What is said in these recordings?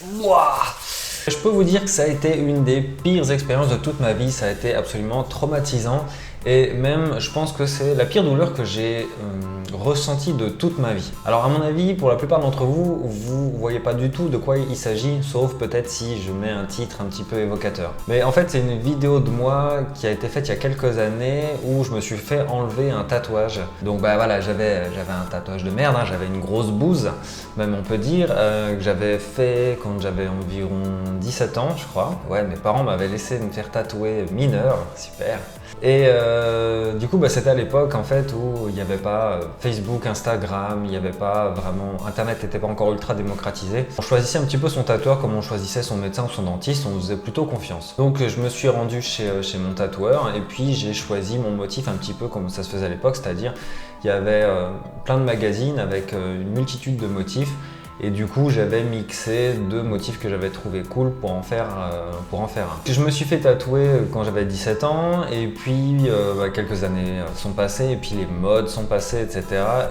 Wouah! Je peux vous dire que ça a été une des pires expériences de toute ma vie, ça a été absolument traumatisant et même je pense que c'est la pire douleur que j'ai ressentie de toute ma vie. Alors à mon avis, pour la plupart d'entre vous, vous voyez pas du tout de quoi il s'agit, sauf peut-être si je mets un titre un petit peu évocateur. Mais en fait c'est une vidéo de moi qui a été faite il y a quelques années où je me suis fait enlever un tatouage. Donc bah voilà, j'avais un tatouage de merde, hein, j'avais une grosse bouse, même on peut dire, que j'avais fait quand j'avais environ 17 ans je crois. Ouais, mes parents m'avaient laissé me faire tatouer mineur, super. Et du coup c'était à l'époque en fait où il n'y avait pas Facebook, Instagram, il n'y avait pas vraiment, Internet n'était pas encore ultra démocratisé. On choisissait un petit peu son tatoueur comme on choisissait son médecin ou son dentiste, on faisait plutôt confiance. Donc je me suis rendu chez mon tatoueur et puis j'ai choisi mon motif un petit peu comme ça se faisait à l'époque, c'est-à-dire il y avait plein de magazines avec une multitude de motifs. Et du coup, j'avais mixé deux motifs que j'avais trouvé cool pour en faire un. Je me suis fait tatouer quand j'avais 17 ans et puis quelques années sont passées et puis les modes sont passées, etc.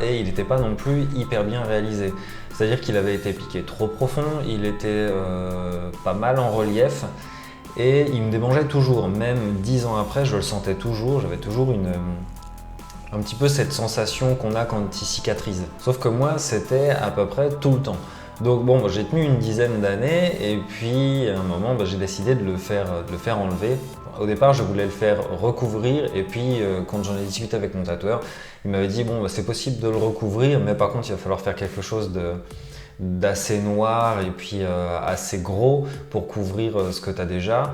Et il n'était pas non plus hyper bien réalisé. C'est-à-dire qu'il avait été piqué trop profond, il était pas mal en relief et il me démangeait toujours. Même 10 ans après, je le sentais toujours, j'avais toujours un petit peu cette sensation qu'on a quand il cicatrise. Sauf que moi, c'était à peu près tout le temps. Donc bon, j'ai tenu une dizaine d'années et puis à un moment, j'ai décidé de le faire enlever. Au départ, je voulais le faire recouvrir et puis quand j'en ai discuté avec mon tatoueur, il m'avait dit bon, c'est possible de le recouvrir, mais par contre, il va falloir faire quelque chose d'assez noir et puis assez gros pour couvrir ce que tu as déjà.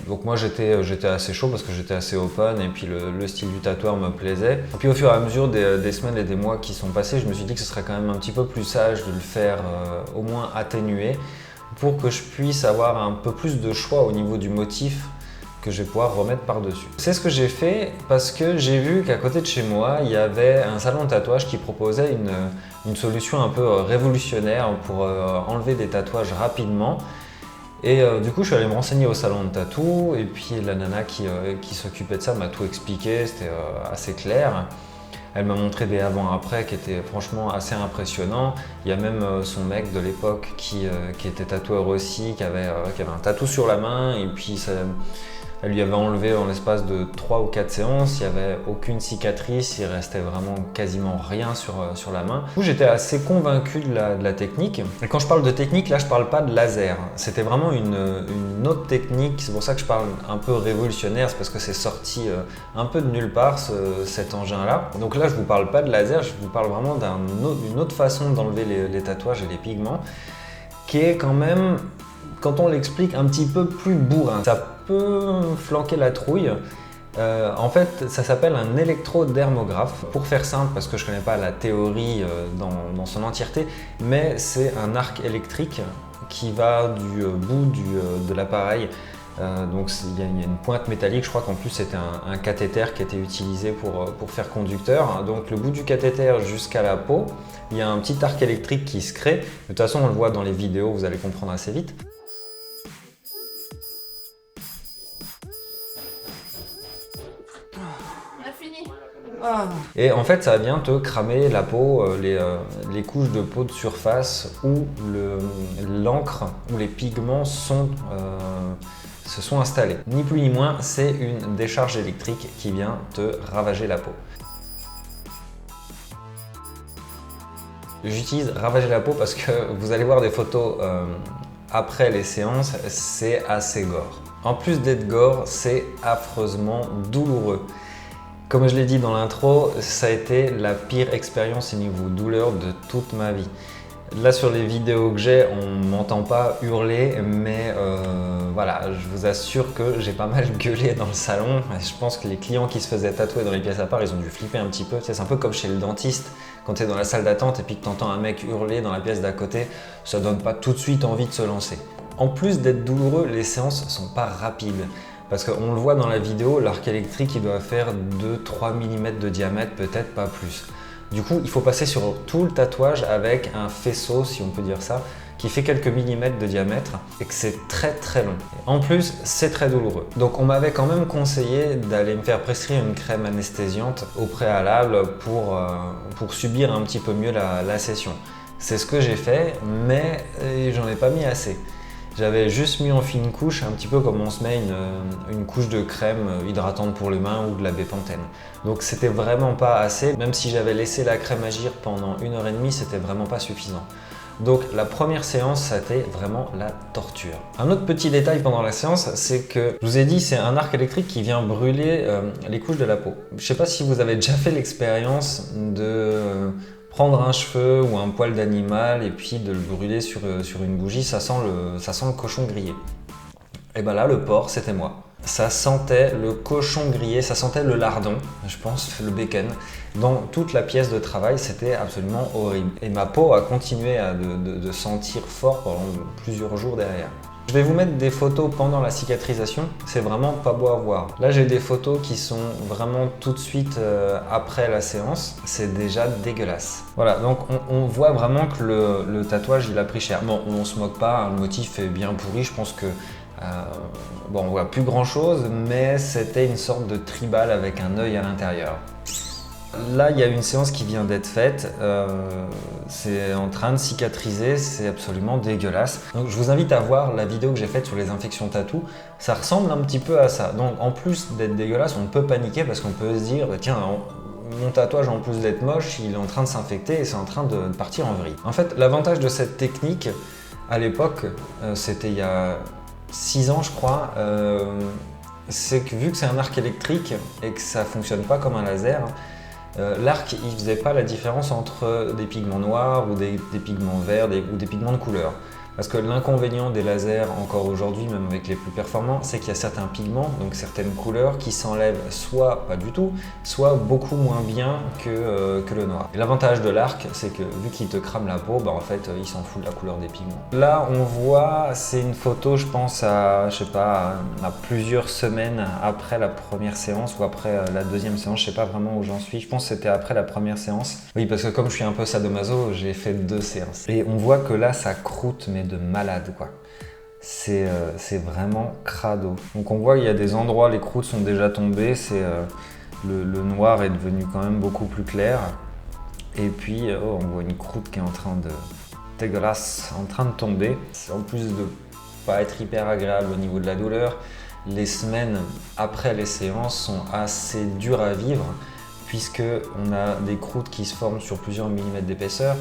Donc moi j'étais assez chaud parce que j'étais assez open et puis le style du tatoueur me plaisait. Et puis au fur et à mesure des semaines et des mois qui sont passés, je me suis dit que ce serait quand même un petit peu plus sage de le faire au moins atténué pour que je puisse avoir un peu plus de choix au niveau du motif que je vais pouvoir remettre par-dessus. C'est ce que j'ai fait parce que j'ai vu qu'à côté de chez moi, il y avait un salon de tatouage qui proposait une solution un peu révolutionnaire pour enlever des tatouages rapidement. Et du coup, je suis allé me renseigner au salon de tatou et puis la nana qui s'occupait de ça m'a tout expliqué, c'était assez clair. Elle m'a montré des avant-après qui étaient franchement assez impressionnants. Il y a même son mec de l'époque qui était tatoueur aussi, qui avait un tatou sur la main et puis elle lui avait enlevé en l'espace de 3 ou 4 séances, il n'y avait aucune cicatrice, il restait vraiment quasiment rien sur la main. Du coup, j'étais assez convaincu de la technique. Et quand je parle de technique, là je parle pas de laser. C'était vraiment une autre technique, c'est pour ça que je parle un peu révolutionnaire, c'est parce que c'est sorti un peu de nulle part cet engin-là. Donc là je vous parle pas de laser, je vous parle vraiment d'une autre façon d'enlever les tatouages et les pigments, qui est quand même, quand on l'explique, un petit peu plus bourrin. Ça peut flanquer la trouille. En fait, ça s'appelle un électrodermographe. Pour faire simple, parce que je ne connais pas la théorie dans son entièreté, mais c'est un arc électrique qui va du bout de l'appareil. Donc il y a une pointe métallique, je crois qu'en plus c'était un cathéter qui était utilisé pour faire conducteur. Donc le bout du cathéter jusqu'à la peau, il y a un petit arc électrique qui se crée. De toute façon, on le voit dans les vidéos, vous allez comprendre assez vite. Et en fait, ça vient te cramer la peau, les couches de peau de surface où l'encre ou les pigments se sont installés. Ni plus ni moins, c'est une décharge électrique qui vient te ravager la peau. J'utilise ravager la peau parce que vous allez voir des photos après les séances, c'est assez gore. En plus d'être gore, c'est affreusement douloureux. Comme je l'ai dit dans l'intro, ça a été la pire expérience au niveau douleur de toute ma vie. Là sur les vidéos que j'ai, on ne m'entend pas hurler, mais voilà, je vous assure que j'ai pas mal gueulé dans le salon. Je pense que les clients qui se faisaient tatouer dans les pièces à part, ils ont dû flipper un petit peu. C'est un peu comme chez le dentiste, quand tu es dans la salle d'attente et puis que tu entends un mec hurler dans la pièce d'à côté, ça donne pas tout de suite envie de se lancer. En plus d'être douloureux, les séances sont pas rapides. Parce qu'on le voit dans la vidéo, l'arc électrique il doit faire 2-3 mm de diamètre, peut-être pas plus. Du coup, il faut passer sur tout le tatouage avec un faisceau, si on peut dire ça, qui fait quelques millimètres de diamètre et que c'est très très long. En plus, c'est très douloureux. Donc on m'avait quand même conseillé d'aller me faire prescrire une crème anesthésiante au préalable pour subir un petit peu mieux la session. C'est ce que j'ai fait, mais j'en ai pas mis assez. J'avais juste mis en fine couche, un petit peu comme on se met une couche de crème hydratante pour les mains ou de la Bepanthen. Donc c'était vraiment pas assez, même si j'avais laissé la crème agir pendant 1h30, c'était vraiment pas suffisant. Donc la première séance, ça a été vraiment la torture. Un autre petit détail pendant la séance, c'est que, je vous ai dit, c'est un arc électrique qui vient brûler les couches de la peau. Je sais pas si vous avez déjà fait l'expérience de prendre un cheveu ou un poil d'animal et puis de le brûler sur une bougie, ça sent le cochon grillé. Et ben là, le porc, c'était moi. Ça sentait le cochon grillé, ça sentait le lardon, je pense, le bacon. Dans toute la pièce de travail, c'était absolument horrible. Et ma peau a continué de sentir fort pendant plusieurs jours derrière. Je vais vous mettre des photos pendant la cicatrisation, c'est vraiment pas beau à voir. Là j'ai des photos qui sont vraiment tout de suite après la séance, c'est déjà dégueulasse. Voilà, donc on voit vraiment que le tatouage il a pris cher. Bon, on se moque pas, hein, le motif est bien pourri, je pense que bon, on voit plus grand chose, mais c'était une sorte de tribal avec un œil à l'intérieur. Là, il y a une séance qui vient d'être faite, c'est en train de cicatriser, c'est absolument dégueulasse. Donc je vous invite à voir la vidéo que j'ai faite sur les infections tatou, ça ressemble un petit peu à ça. Donc en plus d'être dégueulasse, on peut paniquer parce qu'on peut se dire, tiens, mon tatouage en plus d'être moche, il est en train de s'infecter et c'est en train de partir en vrille. En fait, l'avantage de cette technique, à l'époque, c'était il y a 6 ans je crois, c'est que vu que c'est un arc électrique et que ça fonctionne pas comme un laser, l'arc il faisait pas la différence entre des pigments noirs ou des pigments verts ou des pigments de couleur. Parce que l'inconvénient des lasers encore aujourd'hui, même avec les plus performants, c'est qu'il y a certains pigments, donc certaines couleurs qui s'enlèvent soit pas du tout, soit beaucoup moins bien que le noir. Et l'avantage de l'arc, c'est que vu qu'il te crame la peau, bah en fait il s'en fout de la couleur des pigments. Là on voit, c'est une photo je pense à, je sais pas, à plusieurs semaines après la première séance ou après la deuxième séance, je sais pas vraiment où j'en suis, je pense que c'était après la première séance. Oui parce que comme je suis un peu sadomaso, j'ai fait 2 séances. Et on voit que là ça croûte mais de malade quoi. C'est vraiment crado. Donc on voit qu'il y a des endroits, les croûtes sont déjà tombées, le noir est devenu quand même beaucoup plus clair. Et puis on voit une croûte qui est en train de dégueulasse, en train de tomber. En plus de pas être hyper agréable au niveau de la douleur, les semaines après les séances sont assez dures à vivre puisque on a des croûtes qui se forment sur plusieurs millimètres d'épaisseur.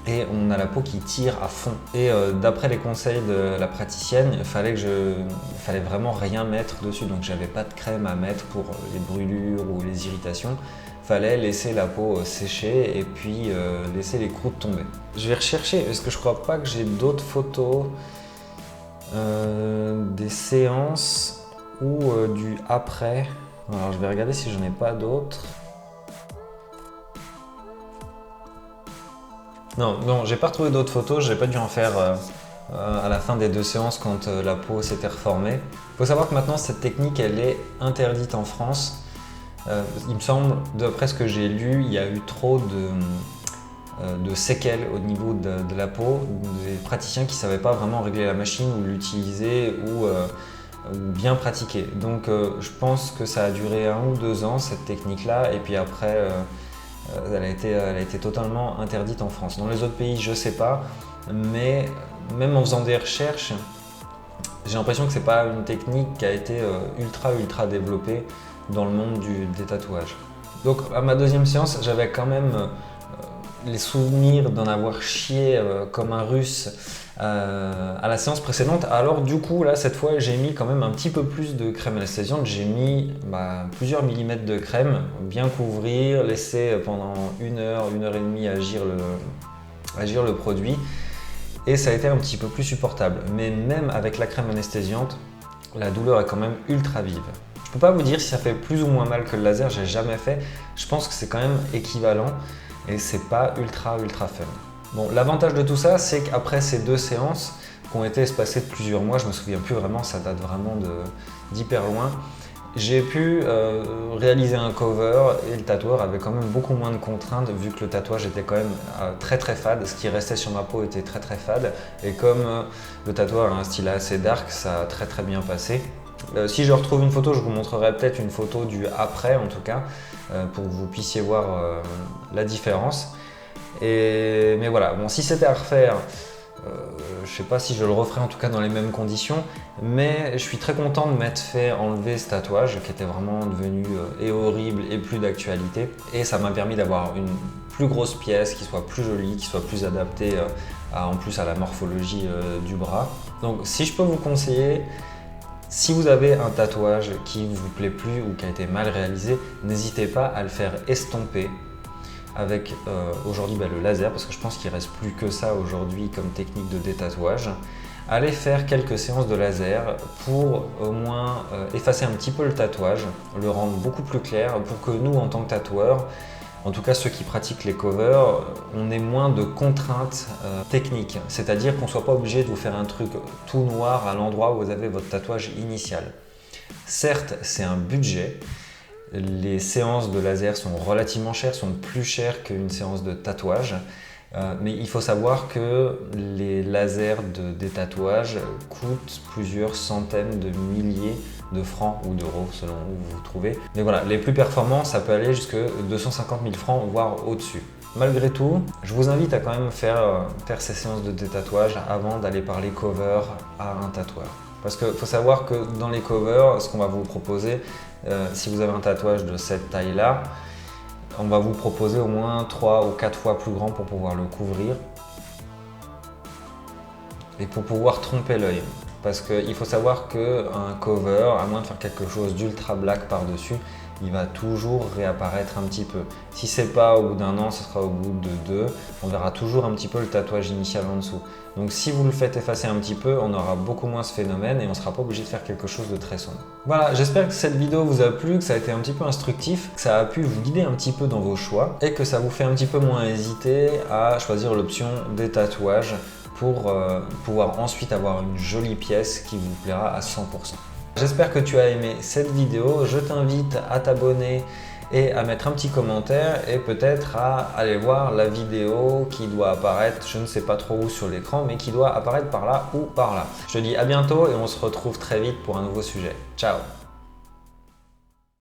Et on a la peau qui tire à fond. Et d'après les conseils de la praticienne, il fallait vraiment rien mettre dessus. Donc j'avais pas de crème à mettre pour les brûlures ou les irritations. Il fallait laisser la peau sécher et puis laisser les croûtes tomber. Je vais rechercher, parce que je crois pas que j'ai d'autres photos des séances ou du après. Alors je vais regarder si j'en ai pas d'autres. Non, j'ai pas retrouvé d'autres photos, j'ai pas dû en faire à la fin des 2 séances quand la peau s'était reformée. Il faut savoir que maintenant cette technique elle est interdite en France. Il me semble, d'après ce que j'ai lu, il y a eu trop de séquelles au niveau de la peau, des praticiens qui ne savaient pas vraiment régler la machine ou l'utiliser ou bien pratiquer. Donc je pense que ça a duré 1 ou 2 ans cette technique là et puis après elle a été totalement interdite en France. Dans les autres pays, je sais pas, mais même en faisant des recherches, j'ai l'impression que c'est pas une technique qui a été ultra développée dans le monde des tatouages. Donc à ma deuxième séance, j'avais quand même les souvenirs d'en avoir chié comme un russe à la séance précédente. Alors du coup là cette fois j'ai mis quand même un petit peu plus de crème anesthésiante, j'ai mis plusieurs millimètres de crème, bien couvrir, laisser pendant 1 heure, 1h30 agir le produit et ça a été un petit peu plus supportable. Mais même avec la crème anesthésiante, la douleur est quand même ultra vive. Je peux pas vous dire si ça fait plus ou moins mal que le laser, j'ai jamais fait, je pense que c'est quand même équivalent et c'est pas ultra fun. Bon, l'avantage de tout ça, c'est qu'après ces 2 séances qui ont été espacées de plusieurs mois, je me souviens plus vraiment, ça date vraiment d'hyper loin, j'ai pu réaliser un cover et le tatoueur avait quand même beaucoup moins de contraintes vu que le tatouage était quand même très fade, ce qui restait sur ma peau était très fade et comme le tatoueur a un style assez dark, ça a très bien passé. Si je retrouve une photo, je vous montrerai peut-être une photo du après en tout cas pour que vous puissiez voir la différence. Mais voilà, bon, si c'était à refaire, je sais pas si je le referais, en tout cas dans les mêmes conditions, mais je suis très content de m'être fait enlever ce tatouage qui était vraiment devenu et horrible et plus d'actualité, et ça m'a permis d'avoir une plus grosse pièce qui soit plus jolie, qui soit plus adaptée en plus à la morphologie du bras. Donc si je peux vous conseiller, si vous avez un tatouage qui ne vous plaît plus ou qui a été mal réalisé, n'hésitez pas à le faire estomper avec aujourd'hui le laser, parce que je pense qu'il ne reste plus que ça aujourd'hui comme technique de détatouage. Allez faire quelques séances de laser pour au moins effacer un petit peu le tatouage, le rendre beaucoup plus clair pour que nous, en tant que tatoueurs, en tout cas ceux qui pratiquent les covers, on ait moins de contraintes techniques. C'est-à-dire qu'on ne soit pas obligé de vous faire un truc tout noir à l'endroit où vous avez votre tatouage initial. Certes, c'est un budget. Les séances de laser sont relativement chères, sont plus chères qu'une séance de tatouage. Mais il faut savoir que les lasers des tatouages coûtent plusieurs centaines de milliers de francs ou d'euros selon où vous vous trouvez. Mais voilà, les plus performants, ça peut aller jusqu'à 250 000 francs, voire au-dessus. Malgré tout, je vous invite à quand même faire ces séances de détatouage avant d'aller parler cover à un tatoueur. Parce qu'il faut savoir que dans les covers, ce qu'on va vous proposer, si vous avez un tatouage de cette taille-là, on va vous proposer au moins 3 ou 4 fois plus grand pour pouvoir le couvrir et pour pouvoir tromper l'œil. Parce qu'il faut savoir qu'un cover, à moins de faire quelque chose d'ultra black par-dessus, il va toujours réapparaître un petit peu. Si c'est pas au bout d'un an, ce sera au bout de 2. On verra toujours un petit peu le tatouage initial en dessous. Donc si vous le faites effacer un petit peu, on aura beaucoup moins ce phénomène et on ne sera pas obligé de faire quelque chose de très sombre. Voilà, j'espère que cette vidéo vous a plu, que ça a été un petit peu instructif, que ça a pu vous guider un petit peu dans vos choix et que ça vous fait un petit peu moins hésiter à choisir l'option des tatouages pour pouvoir ensuite avoir une jolie pièce qui vous plaira à 100%. J'espère que tu as aimé cette vidéo, je t'invite à t'abonner et à mettre un petit commentaire et peut-être à aller voir la vidéo qui doit apparaître, je ne sais pas trop où sur l'écran, mais qui doit apparaître par là ou par là. Je te dis à bientôt et on se retrouve très vite pour un nouveau sujet. Ciao!